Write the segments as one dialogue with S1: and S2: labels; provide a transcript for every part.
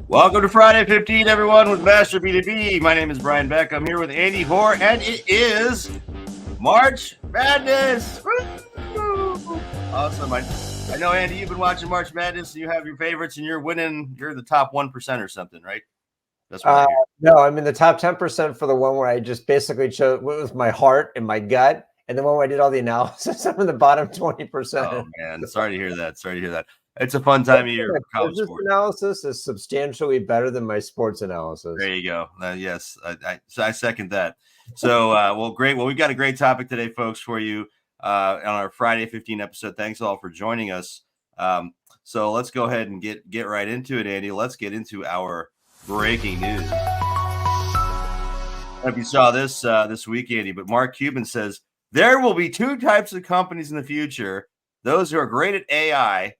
S1: Welcome to Friday 15, everyone, with Master B2B. My name is Brian Beck. I'm here with Andy Hoare, and it is March Madness. Woo! Awesome. I know, Andy, you've been watching March Madness, and you have your favorites, and you're winning. You're the top 1% or something, right? That's what I hear.
S2: No, I'm in the top 10% for the one where I just basically chose what was my heart and my gut. And the one where I did all the analysis, I'm in the bottom 20%.
S1: Oh, man. Sorry to hear that. It's a fun time of year for college
S2: business
S1: sports.
S2: analysis is substantially better than my sports analysis.
S1: There you go. Yes, I second that. So, well, great. Well, we've got a great topic today, folks, for you on our Friday 15 episode. Thanks all for joining us. So let's go ahead and get right into it, Andy. Let's get into our breaking news. I don't know if you saw this week, Andy, but Mark Cuban says there will be two types of companies in the future: those who are great at AI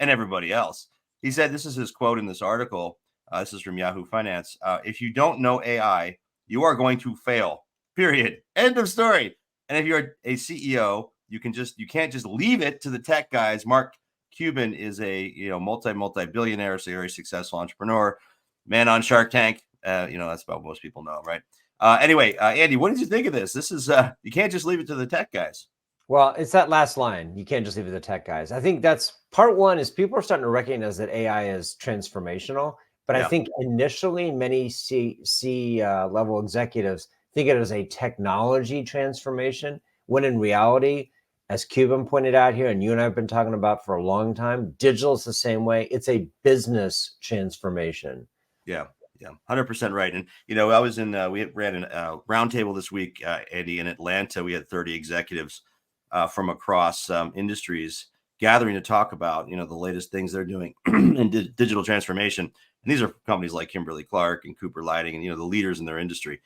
S1: and everybody else. He said, this is his quote in this article. This is from Yahoo Finance. If you don't know AI, you are going to fail. Period. End of story. And if you're a CEO, you can't just leave it to the tech guys. Mark Cuban is a multi-billionaire, so very successful entrepreneur, man on Shark Tank. That's about most people know, right? Anyway, Andy, what did you think of this? This is you can't just leave it to the tech guys.
S2: Well, it's that last line. You can't just leave it to the tech guys. I think that's part one is people are starting to recognize that AI is transformational. But I think initially many C-level executives think it as a technology transformation, when in reality, as Cuban pointed out here, and you and I have been talking about for a long time, digital is the same way. It's a business transformation.
S1: Yeah, 100% right. And, I was we ran a roundtable this week, Andy, in Atlanta. We had 30 executives from across industries gathering to talk about, the latest things they're doing in digital transformation. And these are companies like Kimberly-Clark and Cooper Lighting and, the leaders in their industry.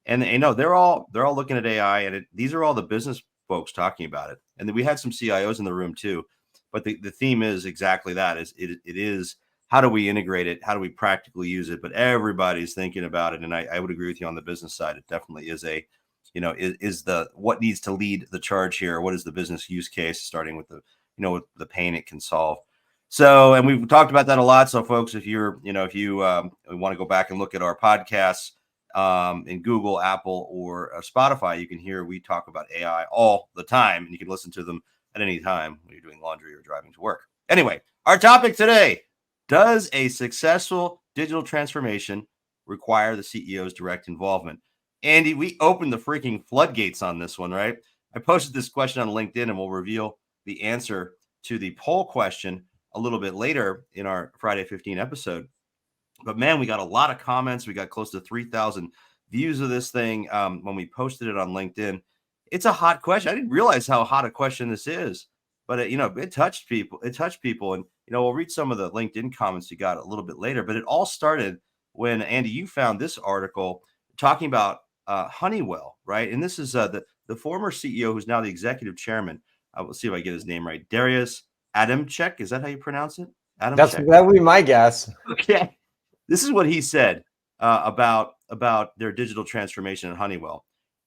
S1: And, they're all looking at AI, and these are all the business folks talking about it. And then we had some CIOs in the room too. But the theme is exactly that. It is how do we integrate it? How do we practically use it? But everybody's thinking about it. And I would agree with you on the business side. It definitely is is the what needs to lead the charge here? What is the business use case, starting with with the pain it can solve? So, and we've talked about that a lot. So, folks, if you want to go back and look at our podcasts in Google, Apple, or Spotify, you can hear we talk about AI all the time, and you can listen to them at any time when you're doing laundry or driving to work. Anyway, our topic today: does a successful digital transformation require the CEO's direct involvement? Andy, we opened the freaking floodgates on this one, right? I posted this question on LinkedIn, and we'll reveal the answer to the poll question a little bit later in our Friday 15 episode. But man, we got a lot of comments. We got close to 3,000 views of this thing when we posted it on LinkedIn. It's a hot question. I didn't realize how hot a question this is, but it touched people. And we'll read some of the LinkedIn comments you got a little bit later. But it all started when, Andy, you found this article talking about Honeywell, right? And this is the former CEO who's now the executive chairman. We'll see if I get his name right. Darius Adamczyk. Is that how you pronounce it?
S2: That would be my guess.
S1: Okay. This is what he said about their digital transformation at Honeywell.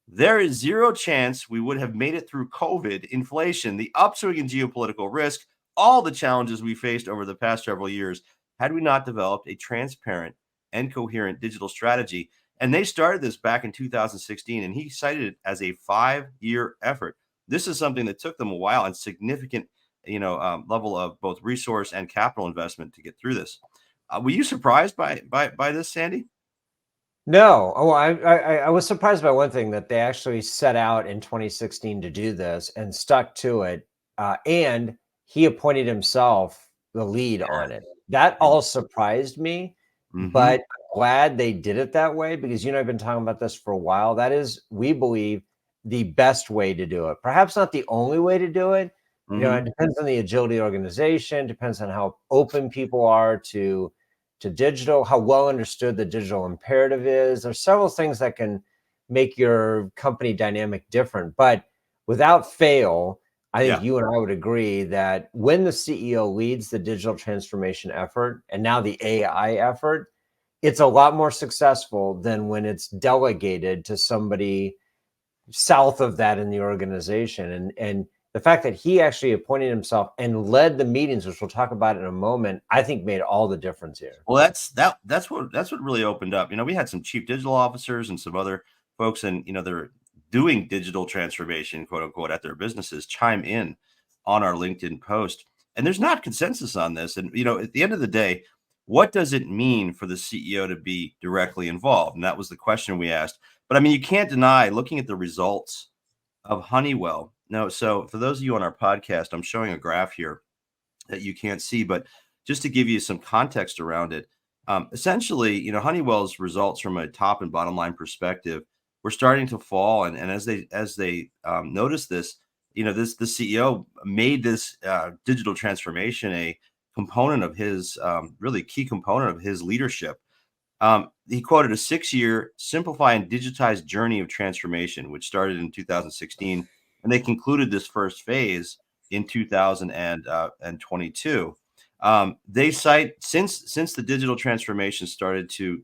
S1: There is zero chance we would have made it through COVID, inflation, the upswing in geopolitical risk, all the challenges we faced over the past several years, had we not developed a transparent and coherent digital strategy. And they started this back in 2016, and he cited it as a 5-year effort. This is something that took them a while and significant, level of both resource and capital investment to get through this. Were you surprised by this, Sandy?
S2: No. Oh, I was surprised by one thing, that they actually set out in 2016 to do this and stuck to it. And he appointed himself the lead on it. That all surprised me, but I'm glad they did it that way, because I've been talking about this for a while. That is, we believe, the best way to do it. Perhaps not the only way to do it. It depends on the agility organization, depends on how open people are to digital, how well understood the digital imperative is. There's several things that can make your company dynamic different. But without fail, I think you and I would agree that when the CEO leads the digital transformation effort, and now the AI effort, it's a lot more successful than when it's delegated to somebody south of that in the organization. And the fact that he actually appointed himself and led the meetings, which we'll talk about in a moment, I think made all the difference here.
S1: Well, that's what really opened up. We had some chief digital officers and some other folks, and they're doing digital transformation, quote unquote, at their businesses, chime in on our LinkedIn post. And there's not consensus on this. And at the end of the day, what does it mean for the CEO to be directly involved? And that was the question we asked. But I mean, you can't deny looking at the results of Honeywell. No, so for those of you on our podcast, I'm showing a graph here that you can't see, but just to give you some context around it, essentially, Honeywell's results from a top and bottom line perspective were starting to fall, and as they noticed this, the CEO made this digital transformation a component of his really key component of his leadership. He quoted a 6-year simplify and digitize journey of transformation, which started in 2016, and they concluded this first phase in 2022. They cite since the digital transformation started to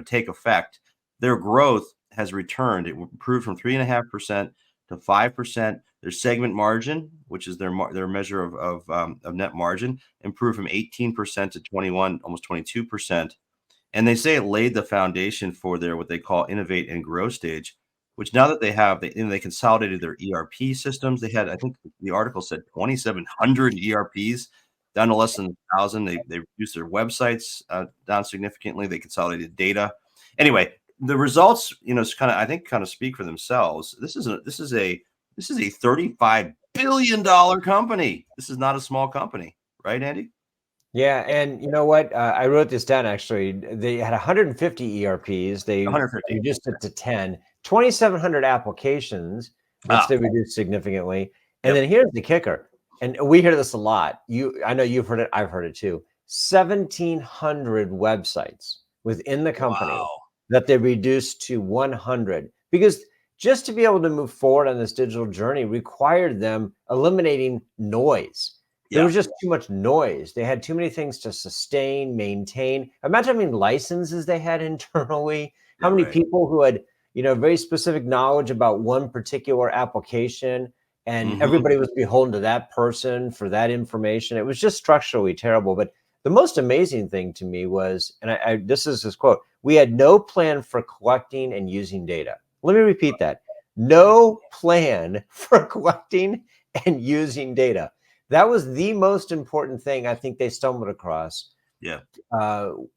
S1: take effect, their growth has returned. It improved from 3.5% to 5%. Their segment margin, which is their measure of net margin, improved from 18% to 21, almost 22%. And they say it laid the foundation for their what they call innovate and grow stage, which now that they have, they consolidated their ERP systems. They had, I think the article said 2,700 ERPs down to less than 1,000. They reduced their websites down significantly. They consolidated data. Anyway, the results, I think speak for themselves. This is a $35 billion company. This is not a small company, right, Andy?
S2: Yeah, and you know what? I wrote this down actually. They had 150 ERPs. They
S1: 150.
S2: reduced it to 10, 2,700 applications, which they reduced significantly. And then here's the kicker, and we hear this a lot. I know you've heard it. I've heard it too. 1,700 websites within the company that they reduced to 100, because just to be able to move forward on this digital journey required them eliminating noise. There was just too much noise. They had too many things to sustain, maintain. Imagine how many licenses they had internally, how many people who had, very specific knowledge about one particular application, and everybody was beholden to that person for that information. It was just structurally terrible. But the most amazing thing to me was, and this is his quote, "We had no plan for collecting and using data." Let me repeat that. No plan for collecting and using data. That was the most important thing I think they stumbled across in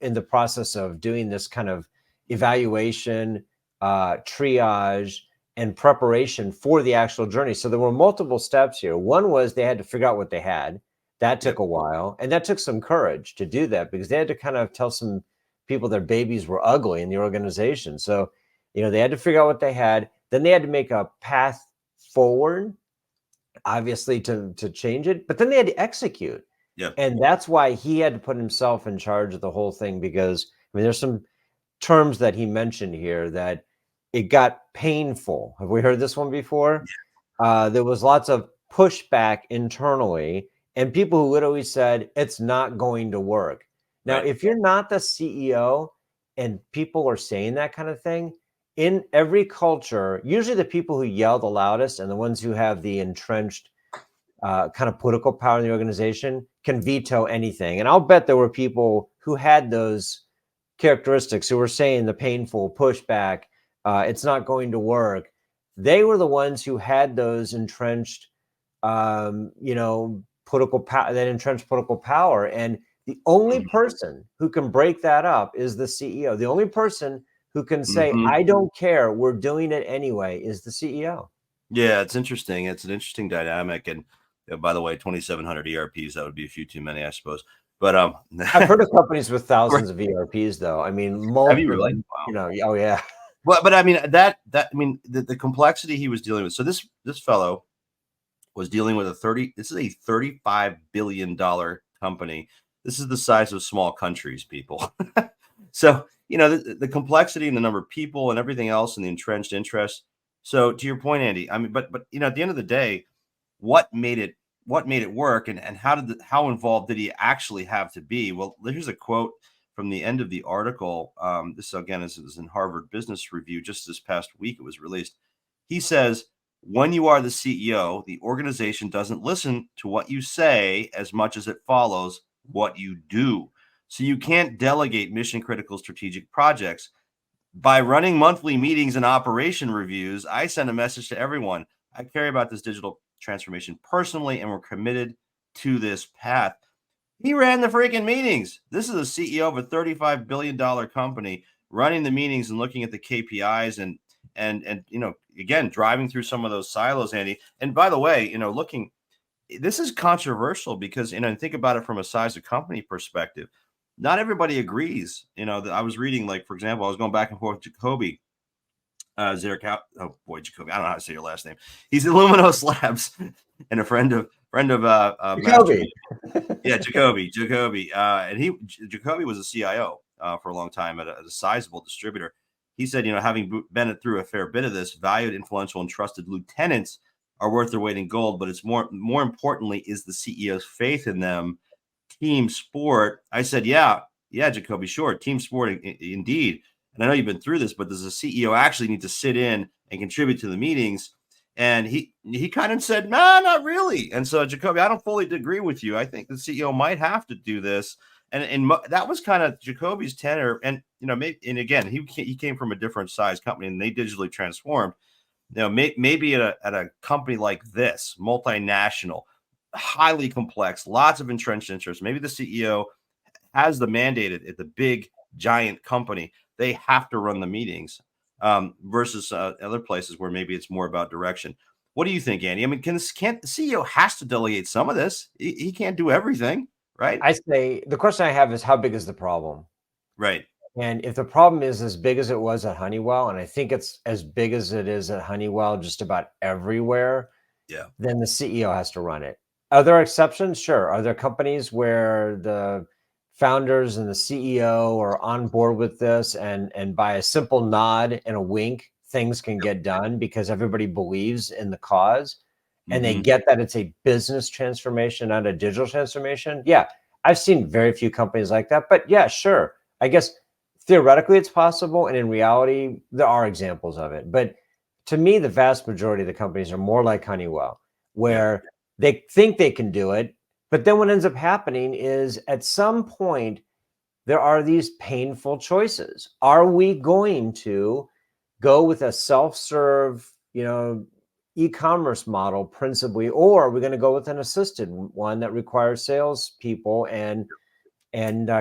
S2: the process of doing this kind of evaluation, triage, and preparation for the actual journey. So there were multiple steps here. One was they had to figure out what they had. That took a while, and that took some courage to do that, because they had to kind of tell some people their babies were ugly in the organization. So, they had to figure out what they had. Then they had to make a path forward, obviously, to change it, but then they had to execute. And that's why he had to put himself in charge of the whole thing, because there's some terms that he mentioned here that it got painful. Have we heard this one before? There was lots of pushback internally, and people who literally said it's not going to work. Now, if you're not the CEO and people are saying that kind of thing, in every culture, usually the people who yell the loudest and the ones who have the entrenched kind of political power in the organization can veto anything. And I'll bet there were people who had those characteristics, who were saying the painful pushback, it's not going to work. They were the ones who had those entrenched, political power, that entrenched political power. And the only person who can break that up is the CEO. The only person who can say, I don't care, we're doing it anyway, is the CEO.
S1: Yeah, it's interesting. It's an interesting dynamic. And by the way, 2,700 ERPs, that would be a few too many, I suppose. But
S2: I've heard of companies with thousands of ERPs, though. I mean,
S1: have you really?
S2: Wow. Oh yeah.
S1: Well, but I mean the complexity he was dealing with. So this fellow was dealing with this is a $35 billion company. This is the size of small countries, people. So, the complexity and the number of people and everything else and the entrenched interests. So to your point, Andy, I mean, but at the end of the day, what made it work, and how involved did he actually have to be? Well, here's a quote from the end of the article. This again is in Harvard Business Review just this past week. It was released. He says, When you are the CEO, the organization doesn't listen to what you say as much as it follows what you do. So you can't delegate mission critical strategic projects. By running monthly meetings and operation reviews, I send a message to everyone. I care about this digital transformation personally, and we're committed to this path. He ran the freaking meetings. This is a CEO of a $35 billion company running the meetings and looking at the KPIs and again, driving through some of those silos, Andy. And by the way, this is controversial because, think about it from a size of company perspective. Not everybody agrees. I was reading, like, for example, I was going back and forth with Jacoby. Jacoby. I don't know how to say your last name. He's at Luminos Labs and a friend of Master. Yeah, Jacoby. And Jacoby was a CIO for a long time at a sizable distributor. He said, having been through a fair bit of this, valued, influential, and trusted lieutenants are worth their weight in gold. But it's more importantly is the CEO's faith in them. Team sport. I said, yeah, Jacoby, sure, team sport, indeed. And I know you've been through this, but does the CEO actually need to sit in and contribute to the meetings? And he kind of said, nah, not really. And so, Jacoby, I don't fully agree with you. I think the CEO might have to do this. And that was kind of Jacoby's tenor. And, maybe, and again, he came from a different size company and they digitally transformed. Maybe at a company like this, multinational, highly complex, lots of entrenched interests. Maybe the CEO has the mandate at the big giant company. They have to run the meetings versus other places where maybe it's more about direction. What do you think, Andy? I mean, can't the CEO has to delegate some of this? He can't do everything, right?
S2: I say the question I have is how big is the problem?
S1: Right.
S2: And if the problem is as big as it was at Honeywell, and I think it's as big as it is at Honeywell just about everywhere,
S1: yeah,
S2: then the CEO has to run it. Are there exceptions? Sure. Are there companies where the founders and the CEO are on board with this and by a simple nod and a wink, things can get done because everybody believes in the cause and they get that it's a business transformation, not a digital transformation? Yeah, I've seen very few companies like that, but yeah, sure. I guess theoretically it's possible, and in reality, there are examples of it. But to me, the vast majority of the companies are more like Honeywell, where they think they can do it, but then what ends up happening is at some point, there are these painful choices. Are we going to go with a self-serve, e-commerce model principally, or are we going to go with an assisted one that requires salespeople and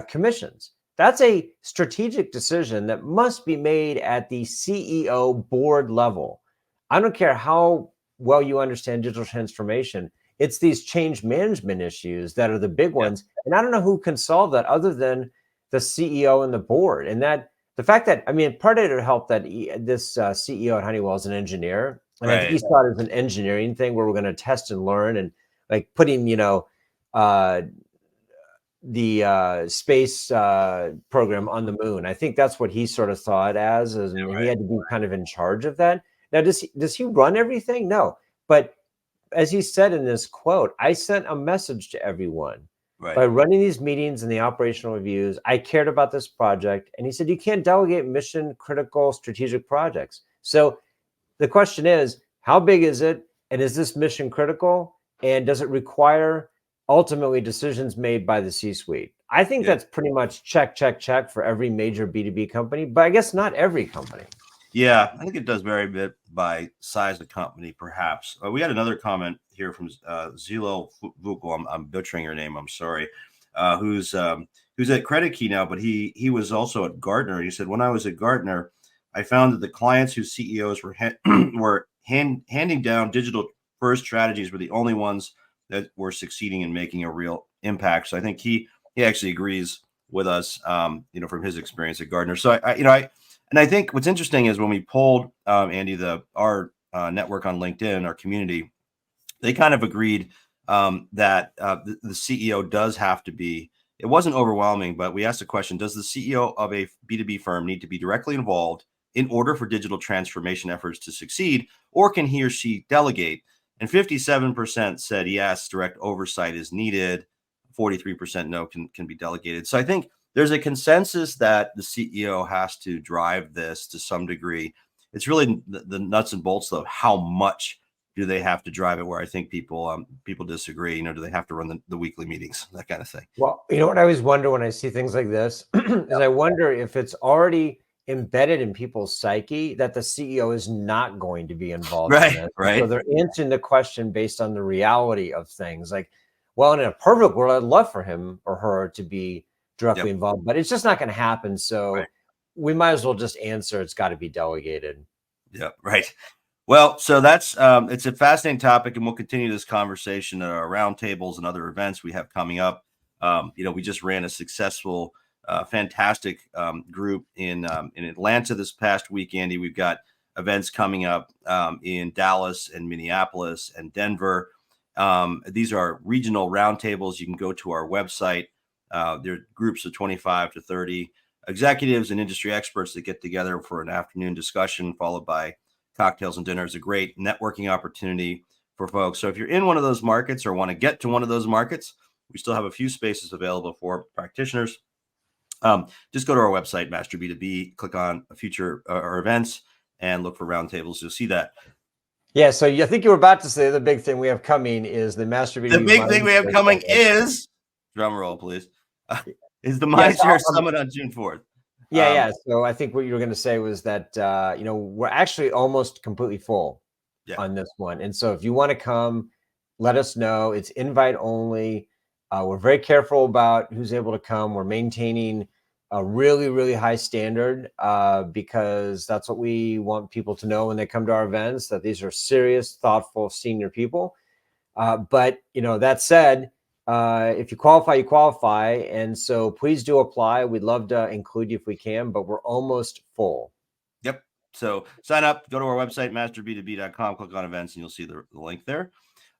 S2: commissions? That's a strategic decision that must be made at the CEO board level. I don't care how well you understand digital transformation. It's these change management issues that are the big ones. And I don't know who can solve that other than the CEO and the board. And that the fact that, part of it helped that this CEO at Honeywell is an engineer. And I think he saw it as an engineering thing where we're going to test and learn and like putting, the space program on the moon. I think that's what he sort of saw it as, and he had to be kind of in charge of that. Now, does he run everything? No. But as he said in this quote, I sent a message to everyone. By running these meetings and the operational reviews, I cared about this project. And he said, you can't delegate mission critical strategic projects. So the question is, how big is it? And is this mission critical? And does it require ultimately decisions made by the C-suite? I think that's pretty much check for every major B2B company, but I guess not every company.
S1: Yeah, I think it does vary a bit by size of company, perhaps. We had another comment here from Zilo Vukul. I'm butchering your name. I'm sorry. Who's at Credit Key now, but he was also at Gartner. He said, when I was at Gartner, I found that the clients whose CEOs were handing down digital first strategies were the only ones that were succeeding in making a real impact. So I think he actually agrees with us, from his experience at Gartner. So I think what's interesting is when we polled Andy, our network on LinkedIn, our community, they kind of agreed that the CEO does have to be. It wasn't overwhelming, but we asked the question: does the CEO of a B2B firm need to be directly involved in order for digital transformation efforts to succeed, or can he or she delegate? And 57% said yes, direct oversight is needed. 43% no, can be delegated. So I think there's a consensus that the CEO has to drive this to some degree. It's really the nuts and bolts, though, how much do they have to drive it where I think people disagree? You know, do they have to run the weekly meetings, that kind of thing?
S2: Well, you know what I always wonder when I see things like this is I wonder if it's already embedded in people's psyche that the CEO is not going to be involved in this.
S1: Right.
S2: So they're answering the question based on the reality of things. Like, well, in a perfect world, I'd love for him or her to be directly involved, but it's just not going to happen. So we might as well just answer it's got to be delegated.
S1: Yeah, right. Well, so that's it's a fascinating topic, and we'll continue this conversation at our roundtables and other events we have coming up. You know, we just ran a successful, fantastic group in Atlanta this past week, Andy. We've got events coming up in Dallas and Minneapolis and Denver. These are regional roundtables. You can go to our website. There are groups of 25 to 30 executives and industry experts that get together for an afternoon discussion, followed by cocktails and dinner. Is a great networking opportunity for folks. So if you're in one of those markets or want to get to one of those markets, we still have a few spaces available for practitioners. Just go to our website, Master B2B, click on future or events, and look for roundtables. You'll see that.
S2: Yeah, so I think you were about to say the big thing we have coming is the Master B2B.
S1: The big thing we have coming is, drum roll, please, is the Mindshare Summit on June 4th.
S2: Yeah. So I think what you were going to say was that, you know, we're actually almost completely full on this one. And so if you want to come, let us know. It's invite only. We're very careful about who's able to come. We're maintaining a really, really high standard because that's what we want people to know when they come to our events, that these are serious, thoughtful, senior people. But, you know, that said, if you qualify, you qualify. And so please do apply. We'd love to include you if we can, but we're almost full.
S1: Yep. So sign up, go to our website, masterb2b.com, click on events, and you'll see the link there.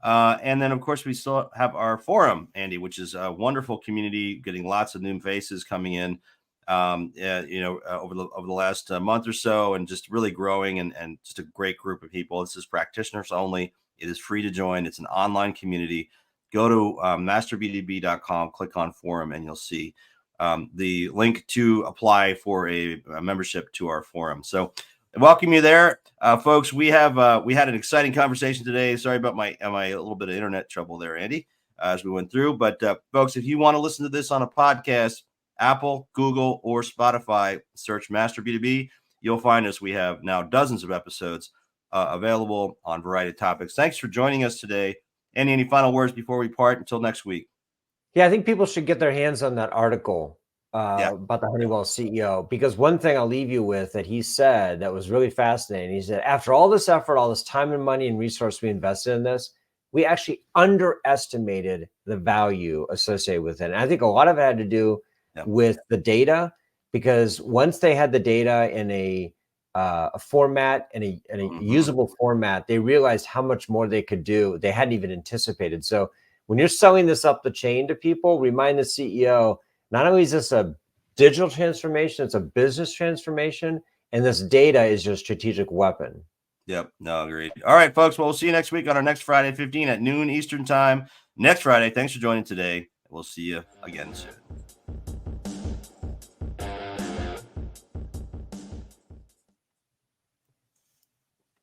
S1: And then, of course, we still have our forum, Andy, which is a wonderful community, getting lots of new faces coming in, you know, over the last month or so, and just really growing and just a great group of people. This is practitioners only. It is free to join. It's an online community. Go to masterb2b.com, click on forum, and you'll see the link to apply for a membership to our forum. So welcome you there, folks. We had an exciting conversation today. Sorry about my little bit of internet trouble there, Andy, as we went through. But folks, if you want to listen to this on a podcast, Apple, Google, or Spotify, search Master B2B. You'll find us. We have now dozens of episodes available on a variety of topics. Thanks for joining us today. Andy, any final words before we part until next week?
S2: Yeah, I think people should get their hands on that article about the Honeywell CEO, because one thing I'll leave you with that he said that was really fascinating. He said, after all this effort, all this time and money and resource we invested in this, we actually underestimated the value associated with it. And I think a lot of it had to do with the data, because once they had the data in a format and a usable format, they realized how much more they could do. They hadn't even anticipated. So when you're selling this up the chain to people, remind the CEO, not only is this a digital transformation, it's a business transformation, and this data is your strategic weapon.
S1: Yep. No, agreed. All right, folks. Well, we'll see you next week on our next Friday, 15 at noon Eastern time. Next Friday. Thanks for joining today. We'll see you again soon.